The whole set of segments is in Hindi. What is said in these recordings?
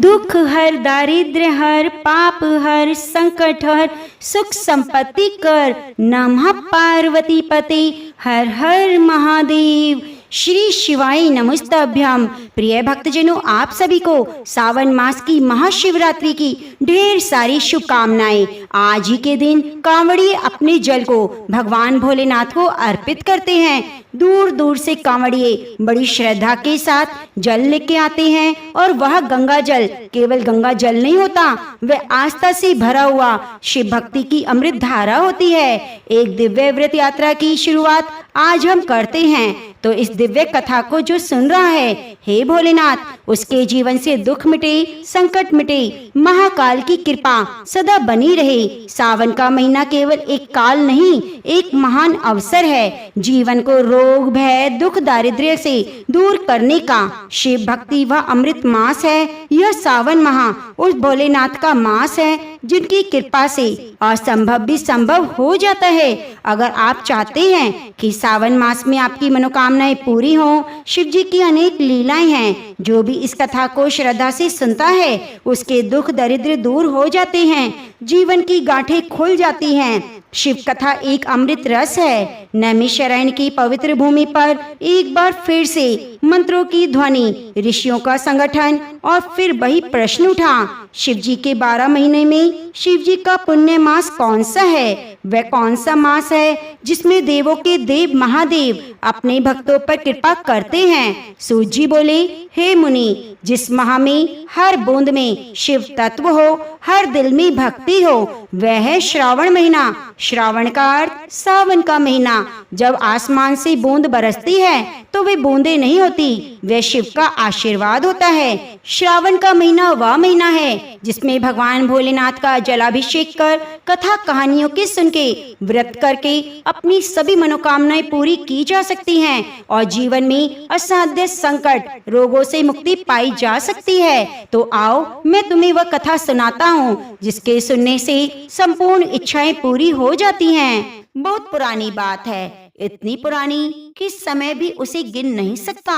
दुख हर, दारिद्र्य हर, पाप हर, संकट हर, सुख संपत्ति कर, नमः पार्वती पते, हर हर महादेव। श्री शिवाय नमस्तभ्यम। प्रिय भक्तजनों, आप सभी को सावन मास की महाशिवरात्रि की ढेर सारी शुभकामनाएं। आज ही के दिन कांवड़िए अपने जल को भगवान भोलेनाथ को अर्पित करते हैं। दूर दूर से कांवड़िए बड़ी श्रद्धा के साथ जल लेके आते हैं और वह गंगा जल केवल गंगा जल नहीं होता, वह आस्था से भरा हुआ शिव भक्ति की अमृत धारा होती है। एक दिव्य व्रत यात्रा की शुरुआत आज हम करते हैं। तो इस दिव्य कथा को जो सुन रहा है, हे भोलेनाथ, उसके जीवन से दुख मिटे, संकट मिटे, महाकाल की कृपा सदा बनी रहे। सावन का महीना केवल एक काल नहीं, एक महान अवसर है जीवन को रोग, भय, दुख, दारिद्र्य से दूर करने का। शिव भक्ति वह अमृत मास है। यह सावन माह उस भोलेनाथ का मास है जिनकी कृपा से असंभव भी संभव हो जाता है। अगर आप चाहते हैं कि सावन मास में आपकी मनोकामनाएं पूरी हों, शिव जी की अनेक लीलाएं हैं। जो भी इस कथा को श्रद्धा से सुनता है, उसके दुख दरिद्र दूर हो जाते हैं, जीवन की गांठें खुल जाती हैं। शिव कथा एक अमृत रस है। नैमिषारण्य की पवित्र भूमि पर एक बार फिर से मंत्रों की ध्वनि, ऋषियों का संगठन और फिर वही प्रश्न उठा, शिव जी के 12 महीने में शिव जी का पुण्य मास कौन सा है? वह कौन सा मास है जिसमें देवों के देव महादेव अपने भक्तों पर कृपा करते हैं? सूत जी बोले, हे मुनि, जिस माह में हर बूंद में शिव तत्व हो, हर दिल में भक्ति हो, वह है श्रावण महीना। श्रावण का अर्थ सावन का महीना। जब आसमान से बूंद बरसती है तो वे बूंदे नहीं होती, वह शिव का आशीर्वाद होता है। श्रावण का महीना वह महीना है जिसमें भगवान भोलेनाथ का जलाभिषेक कर, कथा कहानियों के सुन के, व्रत करके अपनी सभी मनोकामनाएं पूरी की जा सकती हैं और जीवन में असाध्य संकट, रोगों से मुक्ति पाई जा सकती है। तो आओ, मैं तुम्हें वह कथा सुनाता हूँ जिसके सुनने से संपूर्ण इच्छाएं पूरी हो जाती हैं। बहुत पुरानी बात है, इतनी पुरानी कि समय भी उसे गिन नहीं सकता।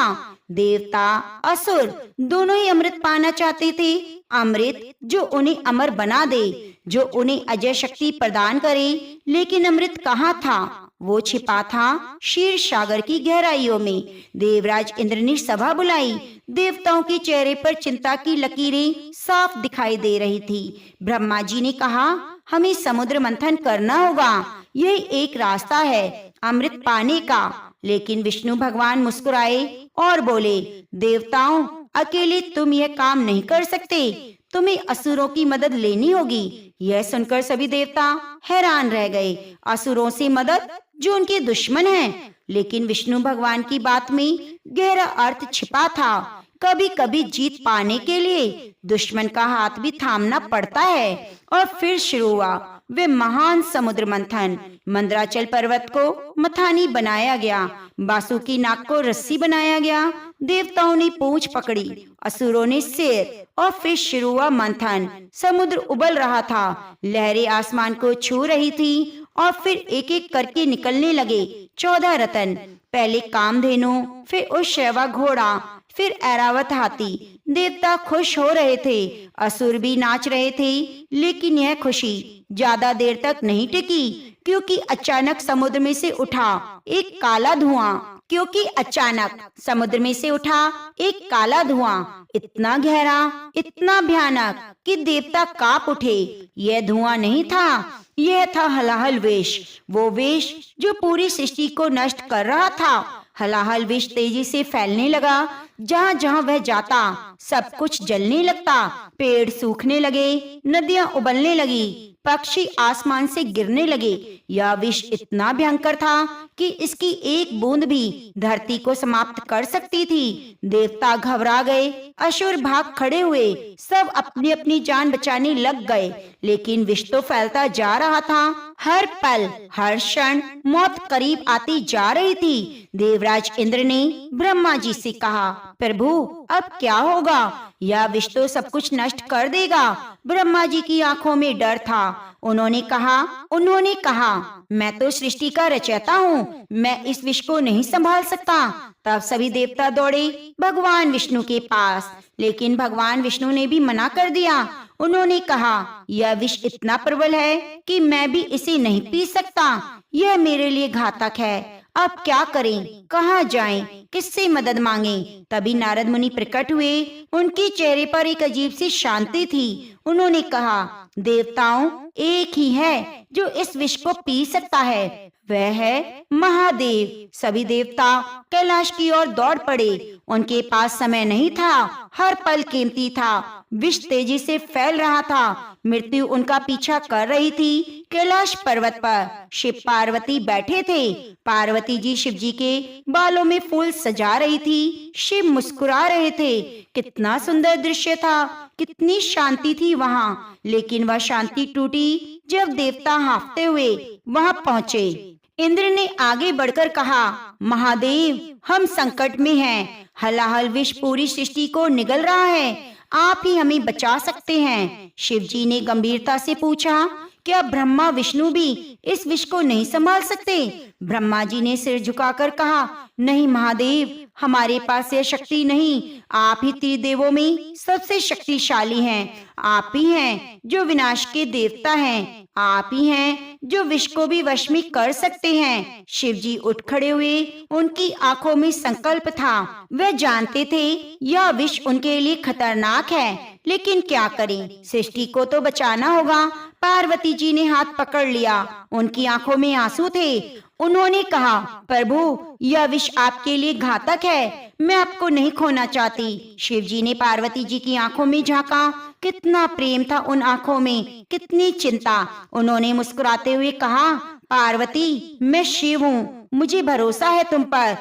देवता असुर दोनों ही अमृत पाना चाहते थे। अमृत जो उन्हें अमर बना दे, जो उन्हें अजय शक्ति प्रदान करे। लेकिन अमृत कहाँ था? वो छिपा था क्षीर सागर की गहराइयों में। देवराज इंद्र ने सभा बुलाई। देवताओं के चेहरे पर चिंता की लकीरें साफ दिखाई दे रही थी। ब्रह्मा जी ने कहा, हमें समुद्र मंथन करना होगा। यही एक रास्ता है अमृत पाने का। लेकिन विष्णु भगवान मुस्कुराए और बोले, देवताओं, अकेले तुम यह काम नहीं कर सकते, तुम्हें असुरों की मदद लेनी होगी। यह सुनकर सभी देवता हैरान रह गए। असुरों से मदद जो उनके दुश्मन हैं। लेकिन विष्णु भगवान की बात में गहरा अर्थ छिपा था। कभी कभी जीत पाने के लिए दुश्मन का हाथ भी थामना पड़ता है। और फिर शुरू हुआ वे महान समुद्र मंथन। मंदराचल पर्वत को मथानी बनाया गया, बासुकी नाग को रस्सी बनाया गया, देवताओं ने पूंछ पकड़ी, असुरों ने सिर, और फिर शुरू हुआ मंथन। समुद्र उबल रहा था, लहरें आसमान को छू रही थी और फिर एक एक करके निकलने लगे 14 रतन। पहले कामधेनु, फिर उश्रवा घोड़ा, फिर ऐरावत हाथी। देवता खुश हो रहे थे, असुर भी नाच रहे थे। लेकिन यह खुशी ज्यादा देर तक नहीं टिकी, क्योंकि अचानक समुद्र में से उठा एक काला धुआं, इतना गहरा, इतना भयानक कि देवता कांप उठे। यह धुआं नहीं था, यह था हलाहल विष, वो विष जो पूरी सृष्टि को नष्ट कर रहा था। हलाहल विष तेजी से फैलने लगा। जहाँ जहाँ वह जाता सब कुछ जलने लगता। पेड़ सूखने लगे, नदियाँ उबलने लगी, पक्षी आसमान से गिरने लगे। यह विष इतना भयंकर था कि इसकी एक बूंद भी धरती को समाप्त कर सकती थी। देवता घबरा गए, असुर भाग खड़े हुए, सब अपनी अपनी जान बचाने लग गए। लेकिन विष तो फैलता जा रहा था। हर पल, हर क्षण मौत करीब आती जा रही थी। देवराज इंद्र ने ब्रह्मा जी से कहा, प्रभु, अब क्या होगा? यह विष तो सब कुछ नष्ट कर देगा। ब्रह्मा जी की आंखों में डर था। उन्होंने कहा मैं तो सृष्टि का रचयिता हूँ, मैं इस विष को नहीं संभाल सकता। तब सभी देवता दौड़े भगवान विष्णु के पास, लेकिन भगवान विष्णु ने भी मना कर दिया। उन्होंने कहा यह विष इतना प्रबल है कि मैं भी इसे नहीं पी सकता, यह मेरे लिए घातक है। अब क्या करें, कहाँ जाएं, किससे मदद मांगें? तभी नारद मुनि प्रकट हुए। उनके चेहरे पर एक अजीब सी शांति थी। उन्होंने कहा देवताओं, एक ही है जो इस विष को पी सकता है, वह है महादेव। सभी देवता कैलाश की ओर दौड़ पड़े। उनके पास समय नहीं था, हर पल कीमती था। विष तेजी से फैल रहा था, मृत्यु उनका पीछा कर रही थी। कैलाश पर्वत पर शिव पार्वती बैठे थे। पार्वती जी शिव जी के बालों में फूल सजा रही थी, शिव मुस्कुरा रहे थे। कितना सुंदर दृश्य था, कितनी शांति थी वहाँ। लेकिन वह शांति टूटी जब देवता हांफते हुए वहाँ पहुँचे। इंद्र ने आगे बढ़कर कहा महादेव, हम संकट में हैं, हलाहल विष पूरी सृष्टि को निगल रहा है, आप ही हमें बचा सकते हैं। शिव जी ने गंभीरता से पूछा क्या ब्रह्मा विष्णु भी इस विष को नहीं संभाल सकते? ब्रह्मा जी ने सिर झुकाकर कहा नहीं महादेव, हमारे पास यह शक्ति नहीं। आप ही त्रिदेवों में सबसे शक्तिशाली हैं। आप ही हैं जो विनाश के देवता हैं। आप ही हैं जो विष को भी वश में कर सकते हैं। शिव जी उठ खड़े हुए। उनकी आंखों में संकल्प था। वे जानते थे यह विष उनके लिए खतरनाक है, लेकिन क्या करें, सृष्टि को तो बचाना होगा। पार्वती जी ने हाथ पकड़ लिया। उनकी आंखों में आंसू थे। उन्होंने कहा प्रभु, यह विष आपके लिए घातक है, मैं आपको नहीं खोना चाहती। शिव जी ने पार्वती जी की आंखों में झांका। कितना प्रेम था उन आंखों में, कितनी चिंता। उन्होंने मुस्कुराते हुए कहा पार्वती, मैं शिव हूँ, मुझे भरोसा है तुम पर।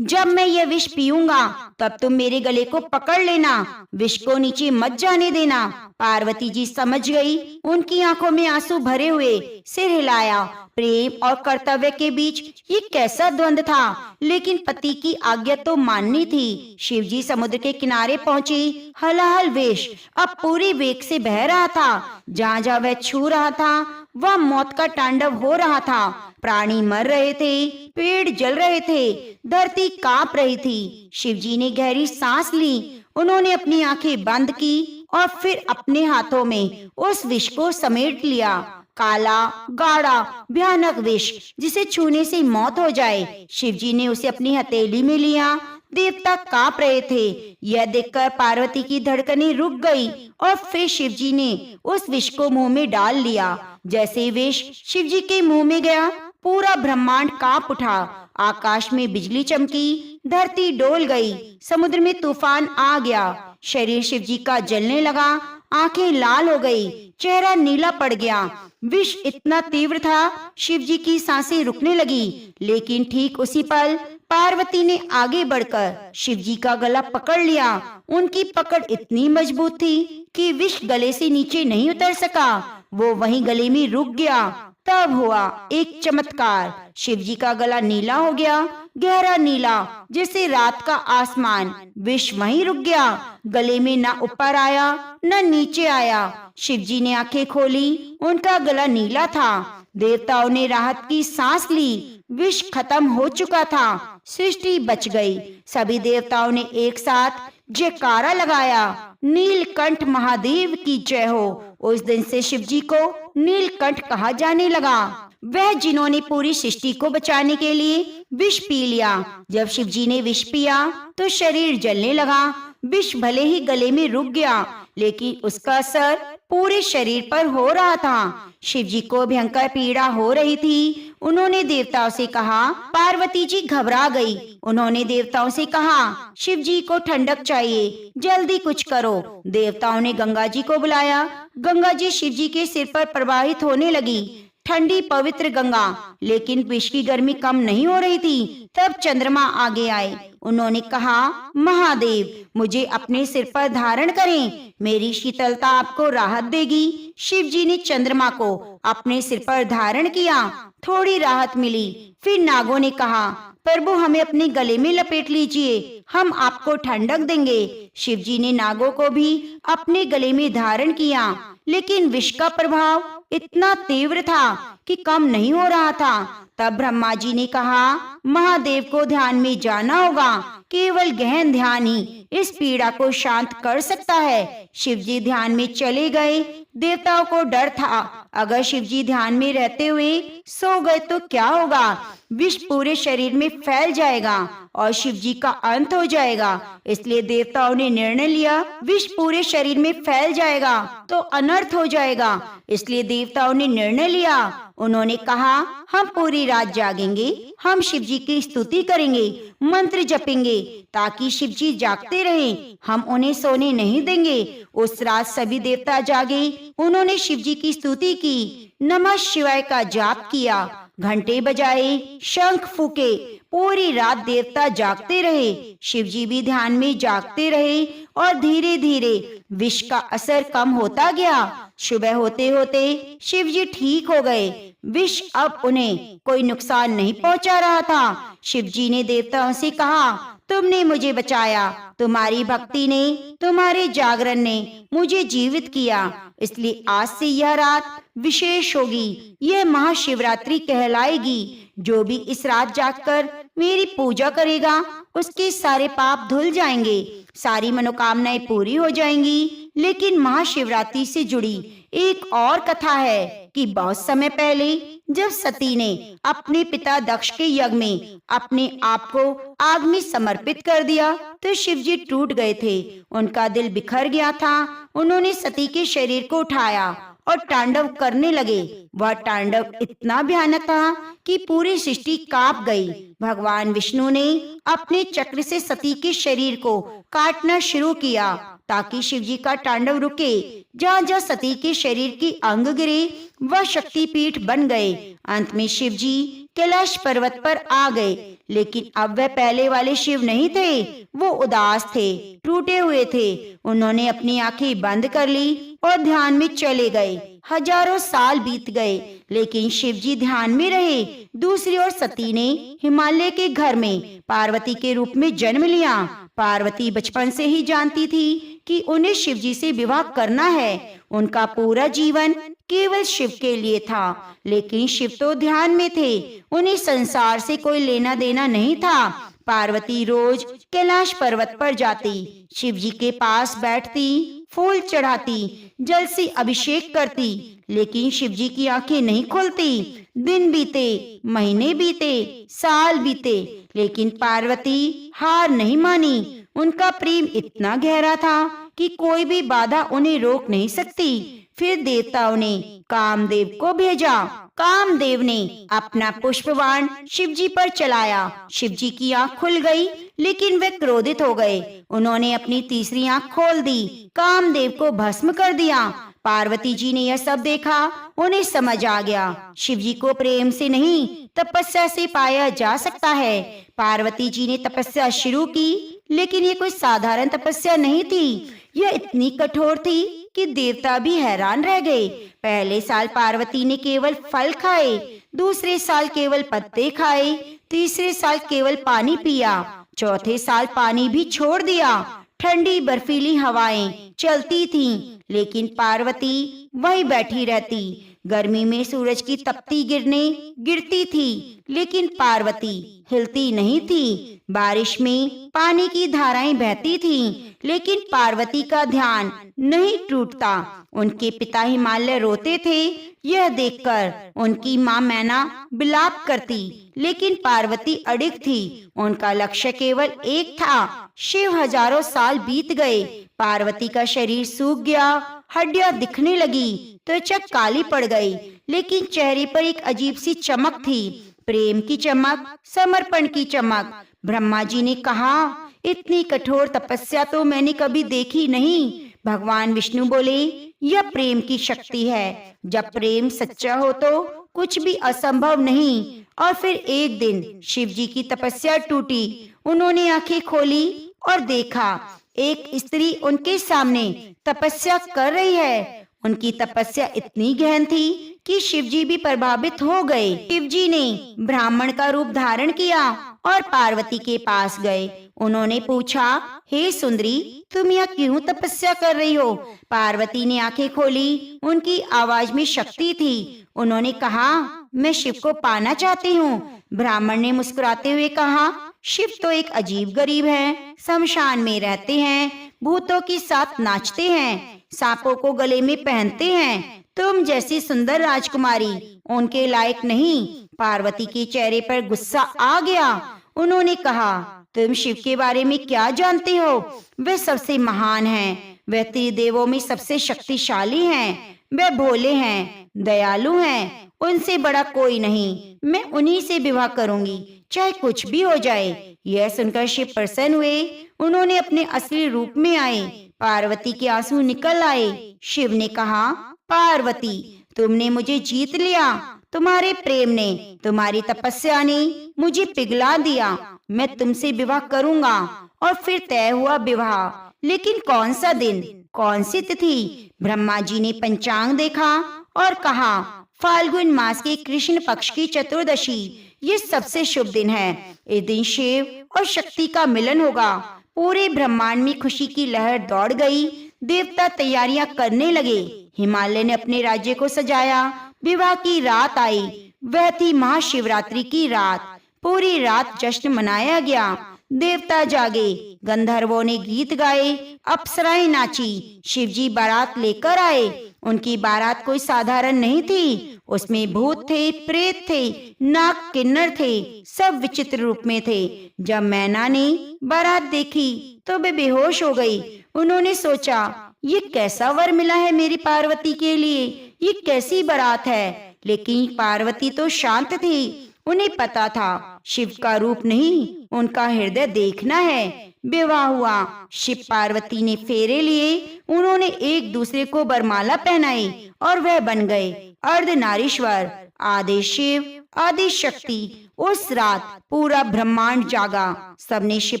जब मैं यह विष पीऊंगा तब तुम मेरे गले को पकड़ लेना, विष को नीचे मत जाने देना। पार्वती जी समझ गई। उनकी आंखों में आंसू भरे हुए सिर हिलाया। प्रेम और कर्तव्य के बीच ये कैसा द्वंद था, लेकिन पति की आज्ञा तो माननी थी। शिव जी समुद्र के किनारे पहुँचे। हलाहल विष अब पूरी वेग से बह रहा था। जहाँ जहाँ वह छू रहा था वह मौत का तांडव हो रहा था। प्राणी मर रहे थे, पेड़ जल रहे थे, धरती कांप रही थी। शिव जी ने गहरी सांस ली। उन्होंने अपनी आंखें बंद की और फिर अपने हाथों में उस विष को समेट लिया। काला, गाढ़ा, भयानक विष जिसे छूने से मौत हो जाए। शिव जी ने उसे अपनी हथेली में लिया। देवता कांप रहे थे। यह देखकर पार्वती की धड़कनें रुक गई और फिर शिव जी ने उस विष को मुंह में डाल लिया। जैसे विष शिव जी के मुंह में गया, पूरा ब्रह्मांड कांप उठा। आकाश में बिजली चमकी, धरती डोल गई, समुद्र में तूफान आ गया। शरीर शिव जी का जलने लगा, आंखें लाल हो गई, चेहरा नीला पड़ गया। विष इतना तीव्र था, शिव जी की सांसें रुकने लगी। लेकिन ठीक उसी पल पार्वती ने आगे बढ़कर शिव जी का गला पकड़ लिया। उनकी पकड़ इतनी मजबूत थी कि विष गले से नीचे नहीं उतर सका, वो वहीं गले में रुक गया। तब हुआ एक चमत्कार। शिव जी का गला नीला हो गया, गहरा नीला जैसे रात का आसमान। विष वहीं रुक गया, गले में न ऊपर आया न नीचे आया। शिव जी ने आंखें खोली, उनका गला नीला था। देवताओं ने राहत की सांस ली। विष खत्म हो चुका था, सृष्टि बच गई। सभी देवताओं ने एक साथ जयकारा लगाया, नीलकंठ महादेव की जय हो। उस दिन से शिव जी को नीलकंठ कहा जाने लगा। वह जिन्होंने पूरी सृष्टि को बचाने के लिए विष पी लिया। जब शिव जी ने विष पिया तो शरीर जलने लगा। विष भले ही गले में रुक गया, लेकिन उसका असर पूरे शरीर पर हो रहा था। शिव जी को भयंकर पीड़ा हो रही थी। उन्होंने देवताओं से कहा। पार्वती जी घबरा गई। उन्होंने देवताओं से कहा शिव जी को ठंडक चाहिए, जल्दी कुछ करो। देवताओं ने गंगा जी को बुलाया। गंगा जी शिव जी के सिर पर प्रवाहित होने लगी, ठंडी पवित्र गंगा। लेकिन विष की गर्मी कम नहीं हो रही थी। तब चंद्रमा आगे आए। उन्होंने कहा महादेव, मुझे अपने सिर पर धारण करें, मेरी शीतलता आपको राहत देगी। शिव जी ने चंद्रमा को अपने सिर पर धारण किया। थोड़ी राहत मिली। फिर नागों ने कहा प्रभु, हमें अपने गले में लपेट लीजिए, हम आपको ठंडक देंगे। शिव जी ने नागों को भी अपने गले में धारण किया, लेकिन विष का प्रभाव इतना तीव्र था कि कम नहीं हो रहा था। तब ब्रह्मा जी ने कहा, महादेव को ध्यान में जाना होगा, केवल गहन ध्यान ही इस पीड़ा को शांत कर सकता है। शिव जी ध्यान में चले गए। देवताओं को डर था, अगर शिव जी ध्यान में रहते हुए सो गए तो क्या होगा, विष पूरे शरीर में फैल जाएगा और शिव जी का अंत हो जाएगा। इसलिए देवताओं ने निर्णय लिया, विष पूरे शरीर में फैल जाएगा तो अनर्थ हो जाएगा। इसलिए देवताओं ने निर्णय लिया, उन्होंने कहा, हम पूरी रात जागेंगे, हम शिव जी की स्तुति करेंगे, मंत्र जपेंगे ताकि शिव जी जागते रहें, हम उन्हें सोने नहीं देंगे। उस रात सभी देवता जागे, उन्होंने शिव जी की स्तुति की, नमः शिवाय का जाप किया, घंटे बजाए, शंख फूके, पूरी रात देवता जागते रहे। शिव जी भी ध्यान में जागते रहे और धीरे धीरे विष का असर कम होता गया। सुबह होते होते शिव जी ठीक हो गए। विष अब उन्हें कोई नुकसान नहीं पहुंचा रहा था। शिव जी ने देवताओं से कहा, तुमने मुझे बचाया, तुम्हारी भक्ति ने, तुम्हारे जागरण ने मुझे जीवित किया, इसलिए आज से यह रात विशेष होगी, यह महाशिवरात्रि कहलाएगी। जो भी इस रात जागकर मेरी पूजा करेगा उसके सारे पाप धुल जाएंगे, सारी मनोकामनाएं पूरी हो जाएंगी। लेकिन महाशिवरात्रि से जुड़ी एक और कथा है कि बहुत समय पहले जब सती ने अपने पिता दक्ष के यज्ञ में अपने आप को आग में समर्पित कर दिया तो शिव जी टूट गए थे, उनका दिल बिखर गया था। उन्होंने सती के शरीर को उठाया और तांडव करने लगे। वह तांडव इतना भयानक था कि पूरी सृष्टि कांप गई। भगवान विष्णु ने अपने चक्र से सती के शरीर को काटना शुरू किया ताकि शिव जी का तांडव रुके। जहाँ जहाँ सती के शरीर की अंग गिरे वह शक्तिपीठ बन गए। अंत में शिव जी कैलाश पर्वत पर आ गए, लेकिन अब वह पहले वाले शिव नहीं थे, वो उदास थे, टूटे हुए थे। उन्होंने अपनी आंखें बंद कर ली और ध्यान में चले गए। हजारों साल बीत गए, लेकिन शिव जी ध्यान में रहे। दूसरी ओर सती ने हिमालय के घर में पार्वती के रूप में जन्म लिया। पार्वती बचपन से ही जानती थी कि उन्हें शिव जी से विवाह करना है। उनका पूरा जीवन केवल शिव के लिए था, लेकिन शिव तो ध्यान में थे, उन्हें संसार से कोई लेना देना नहीं था। पार्वती रोज कैलाश पर्वत पर जाती, शिव जी के पास बैठती, फूल चढ़ाती, जल से अभिषेक करती, लेकिन शिव जी की आंखें नहीं खुलती। दिन बीते, महीने बीते, साल बीते, लेकिन पार्वती हार नहीं मानी। उनका प्रेम इतना गहरा था कि कोई भी बाधा उन्हें रोक नहीं सकती। फिर देवताओं ने कामदेव को भेजा। कामदेव ने अपना पुष्पबाण शिव जी पर चलाया। शिव जी की आंख खुल गई, लेकिन वे क्रोधित हो गए। उन्होंने अपनी तीसरी आंख खोल दी, कामदेव को भस्म कर दिया। पार्वती जी ने यह सब देखा, उन्हें समझ आ गया, शिव जी को प्रेम से नहीं तपस्या से पाया जा सकता है। पार्वती जी ने तपस्या शुरू की, लेकिन ये कोई साधारण तपस्या नहीं थी, यह इतनी कठोर थी कि देवता भी हैरान रह गए। पहले साल पार्वती ने केवल फल खाए, दूसरे साल केवल पत्ते खाए, तीसरे साल केवल पानी पिया, चौथे साल पानी भी छोड़ दिया। ठंडी बर्फीली हवाएं चलती थीं, लेकिन पार्वती वहीं बैठी रहती। गर्मी में सूरज की तपती किरणें गिरती थी, लेकिन पार्वती हिलती नहीं थी। बारिश में पानी की धाराएं बहती थीं, लेकिन पार्वती का ध्यान नहीं टूटता। उनके पिता हिमालय रोते थे, यह देखकर उनकी माँ मैना विलाप करती, लेकिन पार्वती अडिग थी। उनका लक्ष्य केवल एक था। शिव हजारों साल बीत गए, पार्वती का शरीर सूख गया, हड्डियां दिखने लगी, त्वचा काली पड़ गई, लेकिन चेहरे पर एक अजीब सी चमक थी, प्रेम की चमक, समर्पण की चमक। ब्रह्मा जी ने कहा, इतनी कठोर तपस्या तो मैंने कभी देखी नहीं। भगवान विष्णु बोले, यह प्रेम की शक्ति है। जब प्रेम सच्चा हो तो कुछ भी असंभव नहीं। और फिर एक दिन शिव जी की तपस्या टूटी। उन्होंने आंखें खोली और देखा, एक स्त्री उनके सामने तपस्या कर रही है। उनकी तपस्या इतनी गहन थी कि शिवजी भी प्रभावित हो गए। शिवजी ने ब्राह्मण का रूप धारण किया और पार्वती के पास गए। उन्होंने पूछा, हे सुंदरी, तुम यहाँ क्यों तपस्या कर रही हो? पार्वती ने आंखें खोली। उनकी आवाज में शक्ति थी। उन्होंने कहा, मैं शिव को पाना चाहती हूँ। ब्राह्मण ने मुस्कुराते हुए कहा, शिव तो एक अजीब गरीब है। शमशान में रहते हैं, भूतों के साथ नाचते हैं, सांपों को गले में पहनते हैं। तुम जैसी सुंदर राजकुमारी उनके लायक नहीं। पार्वती के चेहरे पर गुस्सा आ गया। उन्होंने कहा, तुम शिव के बारे में क्या जानते हो? वे सबसे महान हैं। वे त्रिदेवों में सबसे शक्तिशाली हैं। वे भोले हैं, दयालु हैं। उनसे बड़ा कोई नहीं। मैं उन्हीं से विवाह करूंगी, चाहे कुछ भी हो जाए। यह सुनकर शिव प्रसन्न हुए। उन्होंने अपने असली रूप में आए। पार्वती के आंसू निकल आए। शिव ने कहा, पार्वती, तुमने मुझे जीत लिया। तुम्हारे प्रेम ने, तुम्हारी तपस्या ने मुझे पिघला दिया। मैं तुमसे विवाह करूंगा। और फिर तय हुआ विवाह। लेकिन कौन सा दिन, कौन सी तिथि? ब्रह्मा जी ने पंचांग देखा और कहा, फाल्गुन मास के कृष्ण पक्ष की चतुर्दशी ये सबसे शुभ दिन है। इस दिन शिव और शक्ति का मिलन होगा। पूरे ब्रह्मांड में खुशी की लहर दौड़ गई। देवता तैयारियां करने लगे। हिमालय ने अपने राज्य को सजाया। विवाह की रात आई। वह थी महाशिवरात्रि की रात। पूरी रात जश्न मनाया गया। देवता जागे, गंधर्वों ने गीत गाए, अप्सराएं नाची। शिवजी बारात लेकर आए। उनकी बारात कोई साधारण नहीं थी। उसमें भूत थे, प्रेत थे, नाग, किन्नर थे। सब विचित्र रूप में थे। जब मैना ने बारात देखी तो वे बेहोश हो गई। उन्होंने सोचा, ये कैसा वर मिला है मेरी पार्वती के लिए? ये कैसी बारात है? लेकिन पार्वती तो शांत थी। उन्हें पता था शिव का रूप नहीं, उनका हृदय देखना है। विवाह हुआ। शिव पार्वती ने फेरे लिए। उन्होंने एक दूसरे को वरमाला पहनाई और वह बन गए अर्धनारीश्वर, आदि शिव, आदि शक्ति। उस रात पूरा ब्रह्मांड जागा। सबने शिव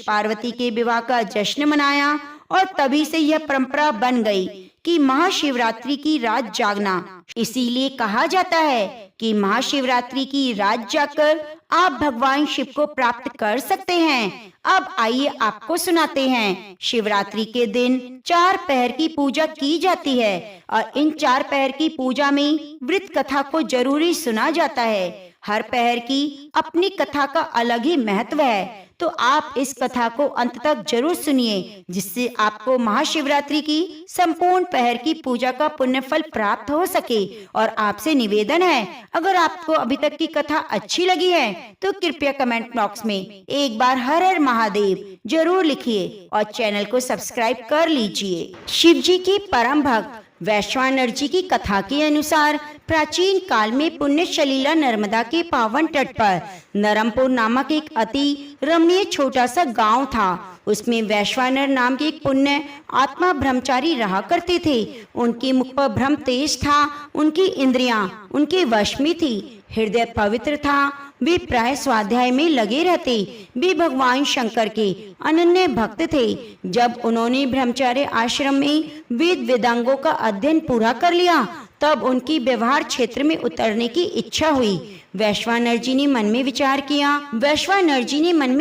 पार्वती के विवाह का जश्न मनाया और तभी से यह परंपरा बन गई कि महाशिवरात्रि की रात जागना। इसीलिए कहा जाता है कि महाशिवरात्रि की रात जाकर आप भगवान शिव को प्राप्त कर सकते हैं। अब आइए आपको सुनाते हैं। शिवरात्रि के दिन 4 पहर की पूजा की जाती है और इन 4 पहर की पूजा में वृत कथा को जरूरी सुना जाता है। हर पहर की अपनी कथा का अलग ही महत्व है। तो आप इस कथा को अंत तक जरूर सुनिए, जिससे आपको महाशिवरात्रि की संपूर्ण पहर की पूजा का पुण्य फल प्राप्त हो सके। और आपसे निवेदन है, अगर आपको अभी तक की कथा अच्छी लगी है तो कृपया कमेंट बॉक्स में एक बार हर हर महादेव जरूर लिखिए और चैनल को सब्सक्राइब कर लीजिए। शिव जी की परम भक्त वैश्वानर जी की कथा के अनुसार प्राचीन काल में पुण्य सलीला नर्मदा के पावन तट पर नरमपुर नामक एक अति रमणीय छोटा सा गांव था। उसमें वैश्वानर नाम के एक पुण्य आत्मा ब्रह्मचारी रहा करते थे। उनके मुख पर ब्रह्म तेज था। उनकी इंद्रियां उनके वश में थी। हृदय पवित्र था। वे प्राय स्वाध्याय में लगे रहते। वे भगवान शंकर के अनन्य भक्त थे। जब उन्होंने ब्रह्मचार्य आश्रम में वेद वेदांगों का अध्ययन पूरा कर लिया, तब उनकी व्यवहार क्षेत्र में उतरने की इच्छा हुई। वैश्वानर जी ने मन में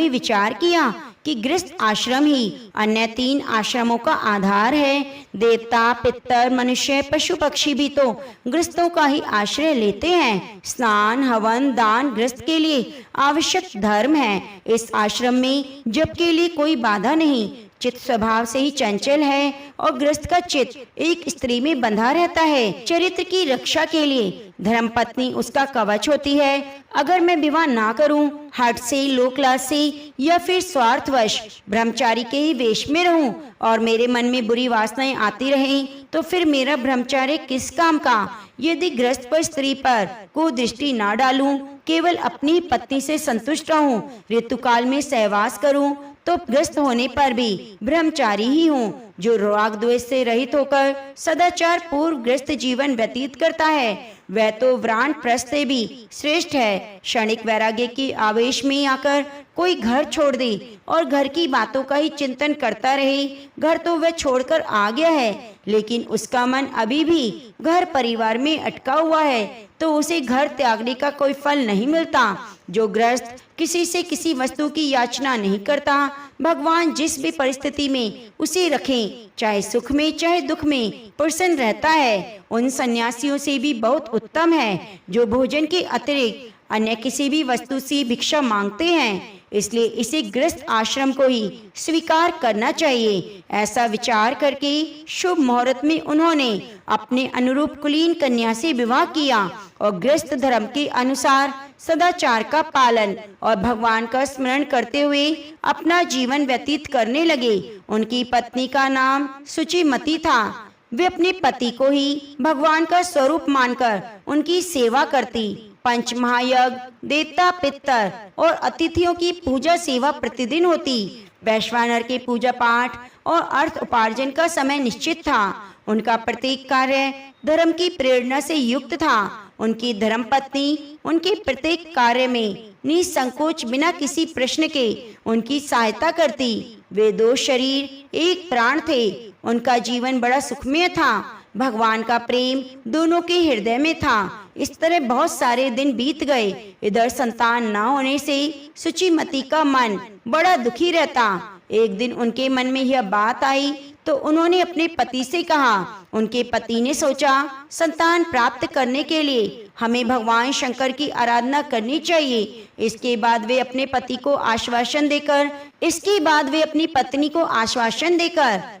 विचार किया कि गृहस्थ आश्रम ही अन्य 3 आश्रमों का आधार है। देवता, पितर, मनुष्य, पशु पक्षी भी तो गृहस्थों का ही आश्रय लेते हैं। स्नान, हवन, दान गृहस्थ के लिए आवश्यक धर्म है। इस आश्रम में जप के लिए कोई बाधा नहीं। चित्त स्वभाव से ही चंचल है और गृहस्थ का चित्त एक स्त्री में बंधा रहता है। चरित्र की रक्षा के लिए धर्मपत्नी उसका कवच होती है। अगर मैं विवाह ना करूं, हठ से, लोकलाज से या फिर स्वार्थवश ब्रह्मचारी के ही वेश में रहूं और मेरे मन में बुरी वासनाएं आती रहें, तो फिर मेरा ब्रह्मचार्य किस काम का? यदि गृहस्थ पर स्त्री पर कुदृष्टि ना डालूं, केवल अपनी पत्नी से संतुष्ट रहूं, ऋतुकाल में सहवास करूं, तो ग्रस्त होने पर भी ब्रह्मचारी ही हूँ। जो राग द्वेष से रहित होकर सदाचार पूर्व ग्रस्त जीवन व्यतीत करता है वह तो वानप्रस्थ से भी श्रेष्ठ है। क्षणिक वैराग्य की आवेश में आकर कोई घर छोड़ दे और घर की बातों का ही चिंतन करता रहे। घर तो वह छोड़कर आ गया है लेकिन उसका मन अभी भी घर परिवार में अटका हुआ है, तो उसे घर त्यागने का कोई फल नहीं मिलता। जो गृहस्थ किसी से किसी वस्तु की याचना नहीं करता, भगवान जिस भी परिस्थिति में उसे रखें, चाहे सुख में चाहे दुख में, प्रसन्न रहता है। उन सन्यासियों से भी बहुत उत्तम है जो भोजन के अतिरिक्त अन्य किसी भी वस्तु से भिक्षा मांगते हैं। इसलिए इसे गृहस्थ आश्रम को ही स्वीकार करना चाहिए। ऐसा विचार करके शुभ मुहूर्त में उन्होंने अपने अनुरूप कुलीन कन्या से विवाह किया और गृहस्थ धर्म के अनुसार सदाचार का पालन और भगवान का स्मरण करते हुए अपना जीवन व्यतीत करने लगे। उनकी पत्नी का नाम सुचिमती था। वे अपने पति को ही भगवान का स्वरूप मानकर उनकी सेवा करती। पंच महायज्ञ, देवता पितर और अतिथियों की पूजा सेवा प्रतिदिन होती। वैश्वानर के पूजा पाठ और अर्थ उपार्जन का समय निश्चित था। उनका प्रत्येक कार्य धर्म की प्रेरणा से युक्त था। उनकी धर्मपत्नी उनके प्रत्येक कार्य में निसंकोच बिना किसी प्रश्न के उनकी सहायता करती। वे दो शरीर एक प्राण थे। उनका जीवन बड़ा सुखमय था। भगवान का प्रेम दोनों के हृदय में था। इस तरह बहुत सारे दिन बीत गए। इधर संतान न होने से सुचिमती का मन बड़ा दुखी रहता। एक दिन उनके मन में यह बात आई तो उन्होंने अपने पति से कहा। उनके पति ने सोचा संतान प्राप्त करने के लिए हमें भगवान शंकर की आराधना करनी चाहिए। इसके बाद वे अपनी पत्नी को आश्वासन देकर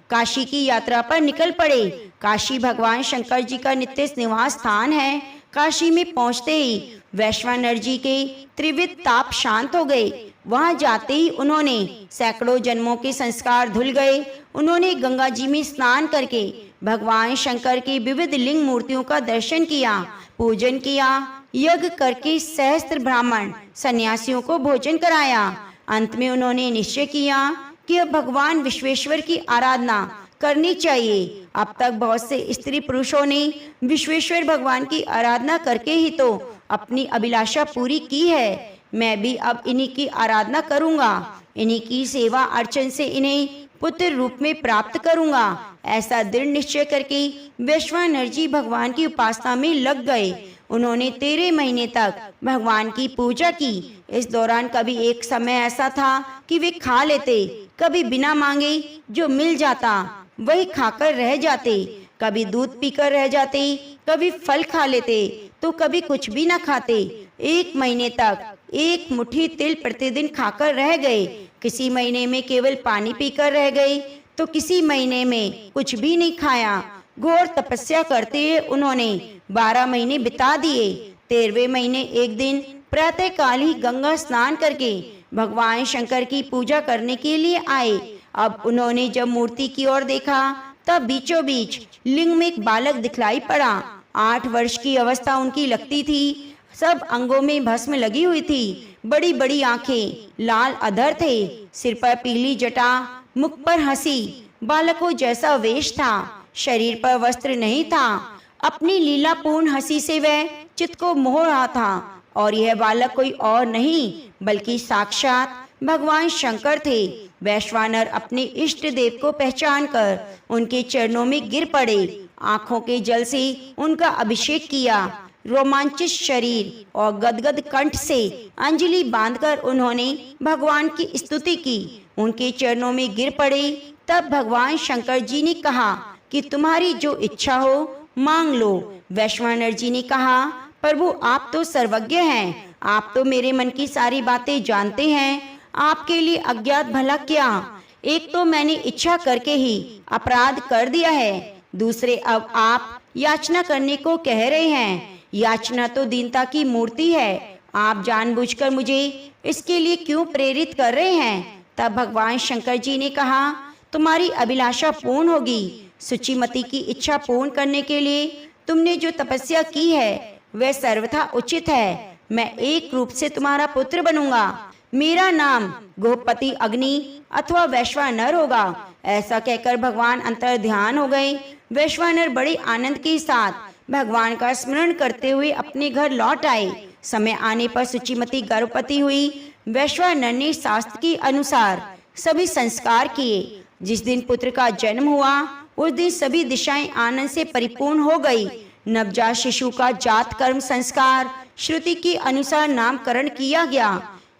काशी की यात्रा पर निकल पड़े। काशी भगवान शंकर जी का नित्य निवास स्थान है। काशी में पहुंचते ही वैश्वानर जी के त्रिविध ताप शांत हो गए। वहां जाते ही उन्होंने सैकड़ों जन्मों के संस्कार धुल गए। उन्होंने गंगा जी में स्नान करके भगवान शंकर की विविध लिंग मूर्तियों का दर्शन किया, पूजन किया, यज्ञ करके सहस्त्र ब्राह्मण सन्यासियों को भोजन कराया। अंत में उन्होंने निश्चय किया कि अब भगवान विश्वेश्वर की आराधना करनी चाहिए। अब तक बहुत से स्त्री पुरुषों ने विश्वेश्वर भगवान की आराधना करके ही तो अपनी अभिलाषा पूरी की है। मैं भी अब इन्हीं की आराधना करूंगा। इन्हीं की सेवा अर्चन से इन्हें पुत्र रूप में प्राप्त करूंगा। ऐसा दृढ़ निश्चय करके वैश्वानर जी भगवान की उपासना में लग गए। उन्होंने 13 महीने तक भगवान की पूजा की। इस दौरान कभी एक समय ऐसा था कि वे खा लेते, कभी बिना मांगे जो मिल जाता वही खाकर रह जाते, कभी दूध पीकर रह जाते, कभी फल खा लेते तो कभी कुछ भी न खाते। 1 महीने तक एक मुट्ठी तिल प्रतिदिन खाकर रह गए। किसी महीने में केवल पानी पीकर रह गए तो किसी महीने में कुछ भी नहीं खाया। घोर तपस्या करते हुए उन्होंने 12 महीने बिता दिए। 13वें महीने एक दिन प्रातः काल ही गंगा स्नान करके भगवान शंकर की पूजा करने के लिए आए। अब उन्होंने जब मूर्ति की ओर देखा तब बीचों बीच लिंग में एक बालक दिखलाई पड़ा। 8 वर्ष की अवस्था उनकी लगती थी। सब अंगों में भस्म लगी हुई थी। बड़ी बड़ी आंखें, लाल अधर थे, सिर पर पीली जटा, मुख पर हंसी, बालकों जैसा वेश था, शरीर पर वस्त्र नहीं था। अपनी लीलापूर्ण हंसी से वह चित्त को मोह रहा था। और यह बालक कोई और नहीं बल्कि साक्षात भगवान शंकर थे। वैश्वानर अपने इष्ट देव को पहचान कर उनके चरणों में गिर पड़े। आंखों के जल से उनका अभिषेक किया। रोमांचित शरीर और गदगद कंठ से अंजलि बांधकर उन्होंने भगवान की स्तुति की। उनके चरणों में गिर पड़े। तब भगवान शंकर जी ने कहा कि तुम्हारी जो इच्छा हो मांग लो। वैश्वानर जी ने कहा, प्रभु आप तो सर्वज्ञ हैं, आप तो मेरे मन की सारी बातें जानते हैं। आपके लिए अज्ञात भला क्या? एक तो मैंने इच्छा करके ही अपराध कर दिया है, दूसरे अब आप याचना करने को कह रहे हैं। याचना तो दीनता की मूर्ति है। आप जानबूझकर मुझे इसके लिए क्यों प्रेरित कर रहे हैं? तब भगवान शंकर जी ने कहा, तुम्हारी अभिलाषा पूर्ण होगी। सुचिमती की इच्छा पूर्ण करने के लिए तुमने जो तपस्या की है वह सर्वथा उचित है। मैं एक रूप से तुम्हारा पुत्र बनूंगा। मेरा नाम गोपति अग्नि अथवा वैश्वानर होगा। ऐसा कहकर भगवान अंतर ध्यान हो गए। वैश्वानर बड़े आनंद के साथ भगवान का स्मरण करते हुए अपने घर लौट आए। समय आने पर शुचिमती गर्भवती हुई। वैश्वानर ने शास्त्र के अनुसार सभी संस्कार किए। जिस दिन पुत्र का जन्म हुआ उस दिन सभी दिशाएं आनंद से परिपूर्ण हो गई। नवजात शिशु का जात कर्म संस्कार श्रुति के अनुसार नामकरण किया गया।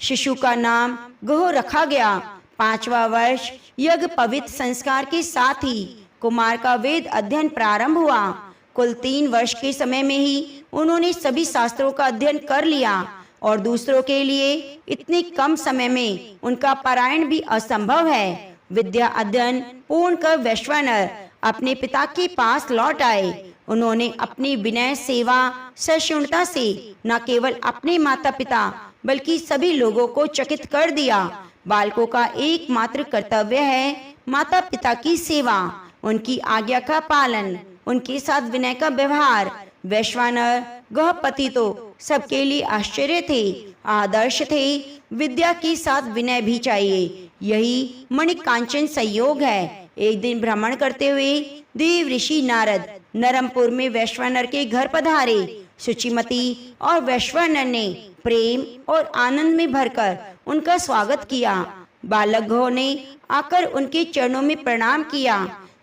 शिशु का नाम गोह रखा गया। 5वां वर्ष यज्ञ पवित्र संस्कार के साथ ही कुमार का वेद अध्ययन प्रारंभ हुआ। कुल 3 वर्ष के समय में ही उन्होंने सभी शास्त्रों का अध्ययन कर लिया और दूसरों के लिए इतने कम समय में उनका पारायण भी असंभव है। विद्या अध्ययन पूर्ण कर वैश्वानर अपने पिता के पास लौट आए। उन्होंने अपनी विनय सेवा सहिष्णुता से न केवल अपने माता पिता बल्कि सभी लोगों को चकित कर दिया। बालकों का एकमात्र कर्तव्य है माता पिता की सेवा, उनकी आज्ञा का पालन, उनके साथ विनय का व्यवहार। वैश्वानर गृहपति तो सबके लिए आश्चर्य थे, आदर्श थे। विद्या के साथ विनय भी चाहिए, यही मणिकांचन संयोग है। एक दिन भ्रमण करते हुए देव ऋषि नारद नरमपुर में वैश्वानर के घर पधारे। शुचिमती और वैश्वानर ने प्रेम और आनंद में भरकर उनका स्वागत किया। बालक गोह ने आकर उनके चरणों में प्रणाम किया।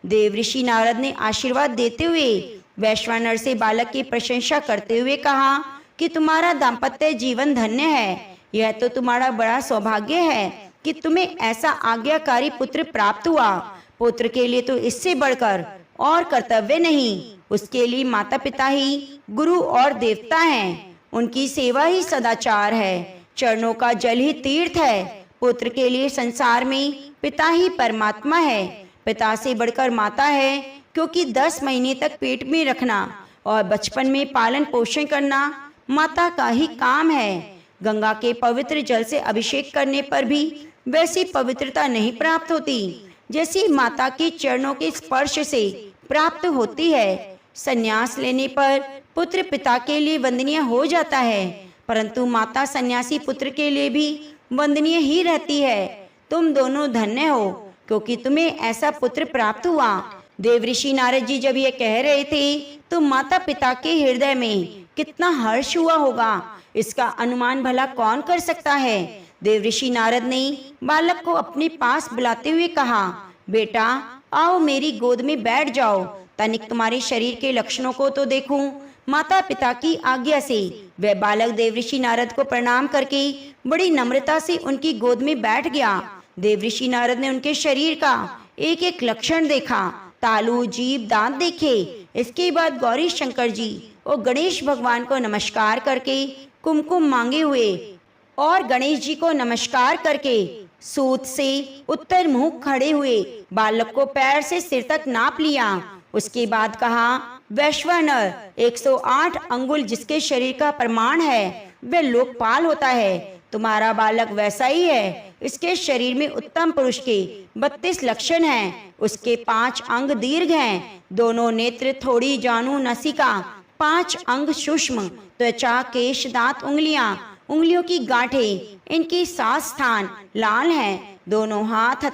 देव ऋषि नारद ने आशीर्वाद देते हुए वैश्वानर से बालक की प्रशंसा करते हुए कहा कि तुम्हारा दाम्पत्य जीवन धन्य है। यह तो तुम्हारा बड़ा सौभाग्य है कि तुम्हें ऐसा आज्ञाकारी पुत्र प्राप्त हुआ। पुत्र के लिए तो इससे बढ़कर और कर्तव्य नहीं। उसके लिए माता पिता ही गुरु और देवता हैं। उनकी सेवा ही सदाचार है। चरणों का जल ही तीर्थ है। पुत्र के लिए संसार में पिता ही परमात्मा है। पिता से बढ़कर माता है, क्योंकि 10 महीने तक पेट में रखना और बचपन में पालन पोषण करना माता का ही काम है। गंगा के पवित्र जल से अभिषेक करने पर भी वैसी पवित्रता नहीं प्राप्त होती जैसी माता के चरणों के स्पर्श से प्राप्त होती है। संन्यास लेने पर पुत्र पिता के लिए वंदनीय हो जाता है, परंतु माता सन्यासी पुत्र के लिए भी वंदनीय ही रहती है। तुम दोनों धन्य हो, क्योंकि तुम्हें ऐसा पुत्र प्राप्त हुआ। देवऋषि नारद जी जब ये कह रहे थे तो माता पिता के हृदय में कितना हर्ष हुआ होगा, इसका अनुमान भला कौन कर सकता है। देवऋषि नारद ने बालक को अपने पास बुलाते हुए कहा, बेटा आओ मेरी गोद में बैठ जाओ, तनिक तुम्हारे शरीर के लक्षणों को तो देखूं। माता पिता की आज्ञा से वह बालक देवऋषि नारद को प्रणाम करके बड़ी नम्रता से उनकी गोद में बैठ गया। देवऋषि नारद ने उनके शरीर का एक एक लक्षण देखा, तालु जीभ दांत देखे। इसके बाद गौरी शंकर जी और गणेश भगवान को नमस्कार करके कुमकुम मांगे हुए और गणेश जी को नमस्कार करके सूत से उत्तर मुख खड़े हुए बालक को पैर से सिर तक नाप लिया। उसके बाद कहा, वैश्वानर 108 अंगुल जिसके शरीर का प्रमाण है वह लोकपाल होता है। तुम्हारा बालक वैसा ही है। इसके शरीर में उत्तम पुरुष के 32 लक्षण हैं। उसके 5 अंग दीर्घ हैं, दोनों नेत्र, थोड़ी जानु, नसिका, 5 अंग सूक्ष्म, त्वचा, केश, दांत, उंगलियां, उंगलियों की गांठें, इनकी 7 स्थान लाल हैं। दोनों हाथ,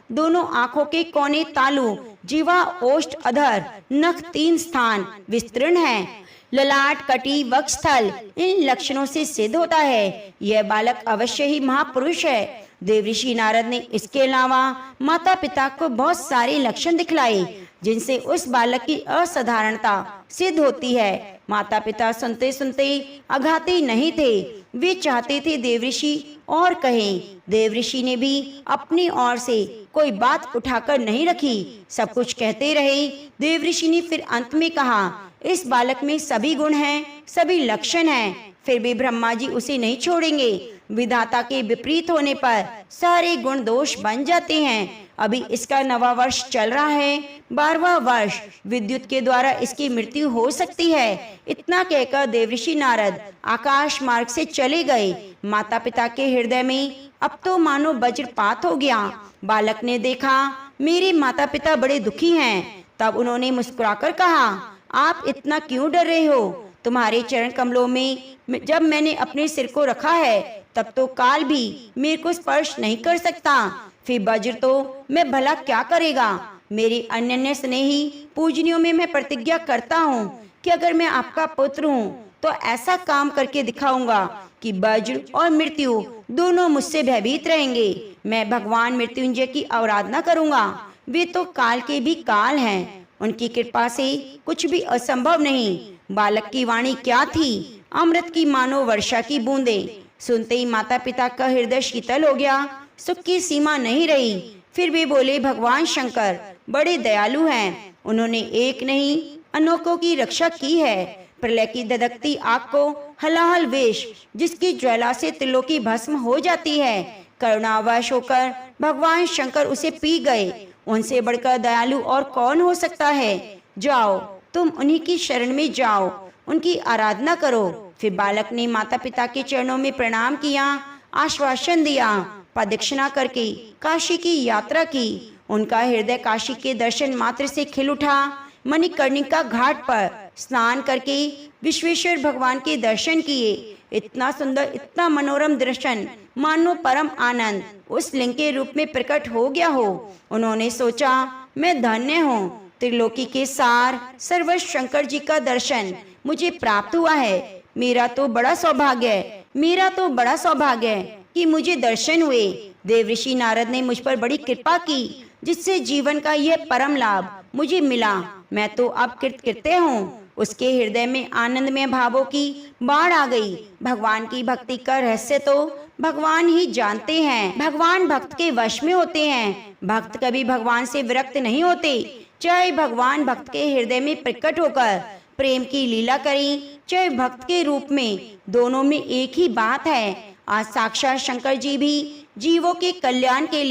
दोनों आंखों के कोने तालु, जीवा, ओष्ठ, अधर, नख 3 स्थान विस्तीर्ण हैं। ललाट, कटी, वक्षस्थल इन लक्षणों से सिद्ध होता है यह बालक अवश्य ही महापुरुष है। देवऋषि नारद ने इसके अलावा माता पिता को बहुत सारे लक्षण दिखलाए जिनसे उस बालक की असाधारणता सिद्ध होती है। माता पिता सुनते सुनते अघाते नहीं थे, वे चाहते थे देवऋषि और कहें। देवऋषि ने भी अपनी ओर से कोई बात उठाकर नहीं रखी, सब कुछ कहते रहे। देवऋषि ने फिर अंत में कहा, इस बालक में सभी गुण हैं, सभी लक्षण हैं, फिर भी ब्रह्मा जी उसे नहीं छोड़ेंगे। विधाता के विपरीत होने पर सारे गुण दोष बन जाते हैं। अभी इसका 9वां वर्ष चल रहा है, 12वां वर्ष विद्युत के द्वारा इसकी मृत्यु हो सकती है। इतना कहकर देवऋषि नारद आकाश मार्ग से चले गए। माता पिता के हृदय में अब तो मानो वज्रपात हो गया। बालक ने देखा मेरे माता पिता बड़े दुखी हैं। तब उन्होंने मुस्कुराकर कहा, आप इतना क्यों डर रहे हो? तुम्हारे चरण कमलों में जब मैंने अपने सिर को रखा है तब तो काल भी मेरे को स्पर्श नहीं कर सकता, फिर वज्र तो मैं भला क्या करेगा। मेरे अनन्य स्नेही पूजनियों में मैं प्रतिज्ञा करता हूँ कि अगर मैं आपका पुत्र हूँ तो ऐसा काम करके दिखाऊंगा कि वज्र और मृत्यु दोनों मुझसे भयभीत रहेंगे। मैं भगवान मृत्युंजय की आराधना करूंगा। वे तो काल के भी काल हैं, उनकी कृपा से कुछ भी असंभव नहीं। बालक की वाणी क्या थी, अमृत की मानो वर्षा की बूंदें। सुनते ही माता पिता का हृदय शीतल हो गया, सुख की सीमा नहीं रही। फिर वे बोले, भगवान शंकर बड़े दयालु हैं, उन्होंने एक नहीं अनेकों की रक्षा की है। प्रलय की ददकती आग को हलाहल वेश, जिसकी ज्वाला से त्रिलोकी भस्म हो जाती है, करुणावश होकर भगवान शंकर उसे पी गए। उनसे बढ़कर दयालु और कौन हो सकता है। जाओ तुम उन्हीं की शरण में जाओ, उनकी आराधना करो। फिर बालक ने माता पिता के चरणों में प्रणाम किया, आश्वासन दिया, प्रदक्षिणा करके काशी की यात्रा की। उनका हृदय काशी के दर्शन मात्र से खिल उठा। मणिकर्णिका घाट पर स्नान करके विश्वेश्वर भगवान के दर्शन किए। इतना सुंदर, इतना मनोरम दर्शन, मानो परम आनंद उस लिंग के रूप में प्रकट हो गया हो। उन्होंने सोचा, मैं धन्य हूँ, त्रिलोकी के सार सर्वश्रेष्ठ शंकर जी का दर्शन मुझे प्राप्त हुआ है। मेरा तो बड़ा सौभाग्य है, मेरा तो बड़ा सौभाग्य है कि मुझे दर्शन हुए। देव ऋषि नारद ने मुझ पर बड़ी कृपा की, जिससे जीवन का यह परम लाभ मुझे मिला। मैं तो अब कृतकृत्य हूँ। उसके हृदय में आनंदमय भावों की बाढ़ आ गई। भगवान की भक्ति का रहस्य तो भगवान ही जानते हैं। भगवान भक्त के वश में होते हैं। भक्त कभी भगवान से विरक्त नहीं होते। चाहे भगवान भक्त के हृदय में प्रकट होकर प्रेम की लीला करें, चाहे भक्त के रूप में, दोनों में एक ही बात है। आज साक्षात शंकर जी भी जीवों के कल्याण के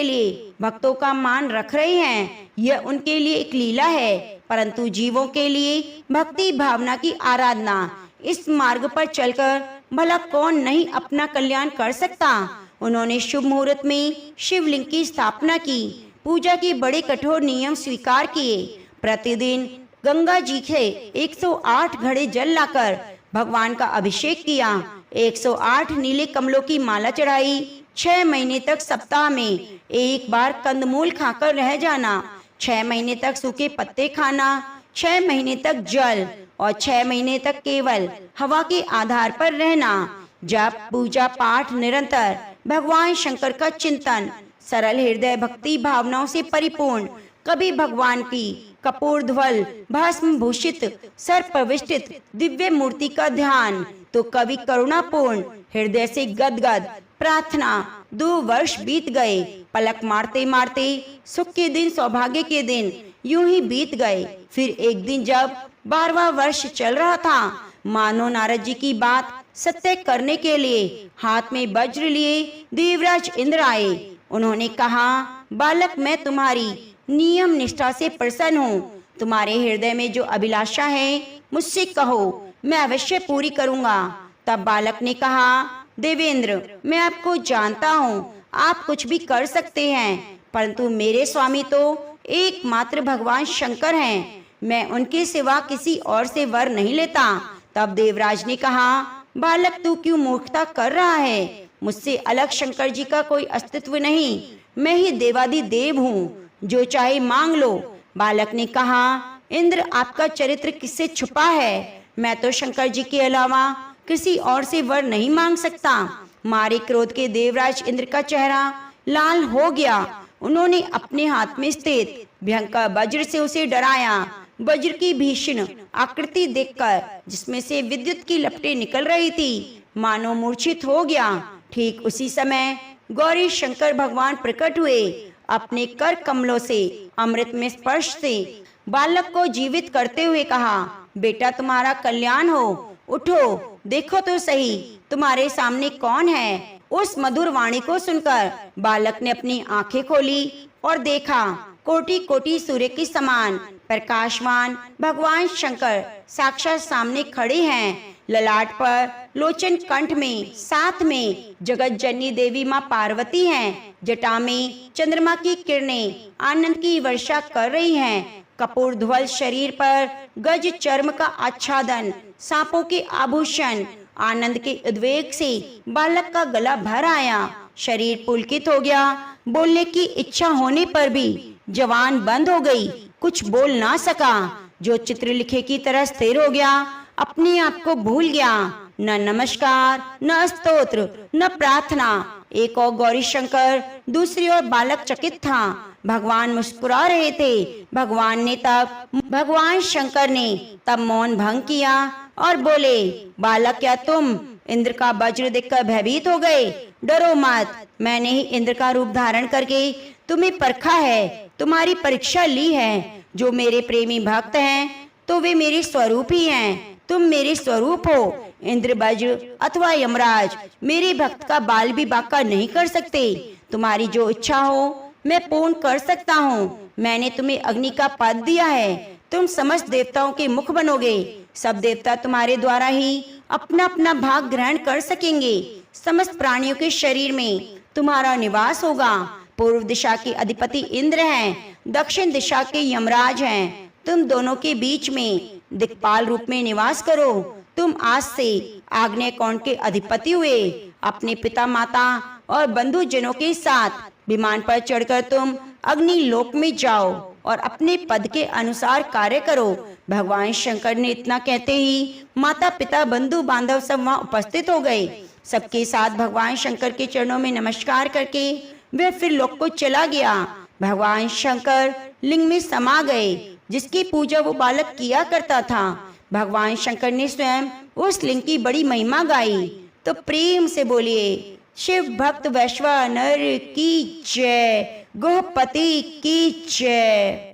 लिए भक्तों का मान रख रहे हैं। यह उनके लिए एक लीला है, परंतु जीवों के लिए भक्ति भावना की आराधना। इस मार्ग पर चलकर भला कौन नहीं अपना कल्याण कर सकता। उन्होंने शुभ मुहूर्त में शिवलिंग की स्थापना की, पूजा के बड़े कठोर नियम स्वीकार किए। प्रतिदिन गंगा जी से 108 घड़े जल लाकर भगवान का अभिषेक किया। 108 नीले कमलों की माला चढ़ाई। 6 महीने तक सप्ताह में एक बार कंदमूल खाकर रह जाना, 6 महीने तक सूखे पत्ते खाना, 6 महीने तक जल और 6 महीने तक केवल हवा के आधार पर रहना। जब पूजा पाठ निरंतर, भगवान शंकर का चिंतन, सरल हृदय भक्ति भावनाओं से परिपूर्ण, कभी भगवान की कपूर ध्वल भस्म भूषित सर्पविष्टित दिव्य मूर्ति का ध्यान, तो कभी करुणापूर्ण हृदय से गदगद प्रार्थना। 2 वर्ष बीत गए। पलक मारते मारते सुख के दिन, सौभाग्य के दिन यूं ही बीत गए। फिर एक दिन जब 12वां वर्ष चल रहा था, मानो नारद जी की बात सत्य करने के लिए हाथ में वज्र लिए देवराज इंद्र आए। उन्होंने कहा, बालक मैं तुम्हारी नियम निष्ठा से प्रसन्न हूँ। तुम्हारे हृदय में जो अभिलाषा है मुझसे कहो, मैं अवश्य पूरी करूँगा। तब बालक ने कहा, देवेंद्र मैं आपको जानता हूँ, आप कुछ भी कर सकते हैं, परंतु मेरे स्वामी तो एकमात्र भगवान शंकर हैं। मैं उनके सिवा किसी और से वर नहीं लेता। तब देवराज ने कहा, बालक तू क्यों मूर्खता कर रहा है। मुझसे अलग शंकर जी का कोई अस्तित्व नहीं। मैं ही देवादि देव हूँ, जो चाहे मांग लो। बालक ने कहा, इंद्र आपका चरित्र किससे छुपा है। मैं तो शंकर जी के अलावा किसी और से वर नहीं मांग सकता। मारे क्रोध के देवराज इंद्र का चेहरा लाल हो गया। उन्होंने अपने हाथ में स्थित भयंकर वज्र से उसे डराया। वज्र की भीषण आकृति देखकर, जिसमें से विद्युत की लपटें निकल रही थी, मानो मूर्छित हो गया। ठीक उसी समय गौरी शंकर भगवान प्रकट हुए। अपने कर कमलों से अमृत में स्पर्श से बालक को जीवित करते हुए कहा, बेटा तुम्हारा कल्याण हो, उठो देखो तो सही तुम्हारे सामने कौन है। उस मधुर वाणी को सुनकर बालक ने अपनी आंखें खोली और देखा, कोटि कोटि सूर्य के समान प्रकाशवान भगवान शंकर साक्षात सामने खड़े हैं। ललाट पर, लोचन कंठ में, साथ में जगत जननी देवी माँ पार्वती हैं। जटा में चंद्रमा की किरणें आनंद की वर्षा कर रही हैं। कपूर ध्वल शरीर पर गज चर्म का आच्छादन, सांपों के आभूषण। आनंद के उद्वेग से बालक का गला भर आया, शरीर पुलकित हो गया। बोलने की इच्छा होने पर भी जवान बंद हो गई, कुछ बोल ना सका। जो चित्र लिखे की तरह स्थिर हो गया, अपने आप को भूल गया। न नमस्कार, न स्तोत्र, न प्रार्थना। एक और गौरी शंकर, दूसरी ओर बालक चकित था। भगवान मुस्कुरा रहे थे। भगवान शंकर ने तब मौन भंग किया और बोले, बालक क्या तुम इंद्र का वज्र देखकर भयभीत हो गए? डरो मत, मैंने ही इंद्र का रूप धारण करके तुम्हें परखा है, तुम्हारी परीक्षा ली है। जो मेरे प्रेमी भक्त हैं तो वे मेरे स्वरूप ही हैं, तुम मेरे स्वरूप हो। इंद्र वज्र अथवा यमराज मेरे भक्त का बाल भी बांका नहीं कर सकते। तुम्हारी जो इच्छा हो मैं पूर्ण कर सकता हूँ। मैंने तुम्हें अग्नि का पद दिया है, तुम समस्त देवताओं के मुख बनोगे। सब देवता तुम्हारे द्वारा ही अपना अपना भाग ग्रहण कर सकेंगे। समस्त प्राणियों के शरीर में तुम्हारा निवास होगा। पूर्व दिशा के अधिपति इंद्र हैं, दक्षिण दिशा के यमराज हैं। तुम दोनों के बीच में दिक्पाल रूप में निवास करो। तुम आज से आग्नेय कोण के अधिपति हुए। अपने पिता माता और बंधु जनों के साथ विमान पर चढ़कर तुम अग्नि लोक में जाओ और अपने पद के अनुसार कार्य करो। भगवान शंकर ने इतना कहते ही माता पिता बंधु बांधव सब वहां उपस्थित हो गए। सबके साथ भगवान शंकर के चरणों में नमस्कार करके वे फिर लोक को चला गया। भगवान शंकर लिंग में समा गए, जिसकी पूजा वो बालक किया करता था। भगवान शंकर ने स्वयं उस लिंग की बड़ी महिमा गाई। तो प्रेम से बोलिए, शिव भक्त वैश्वानर की जय, गोपति की जय।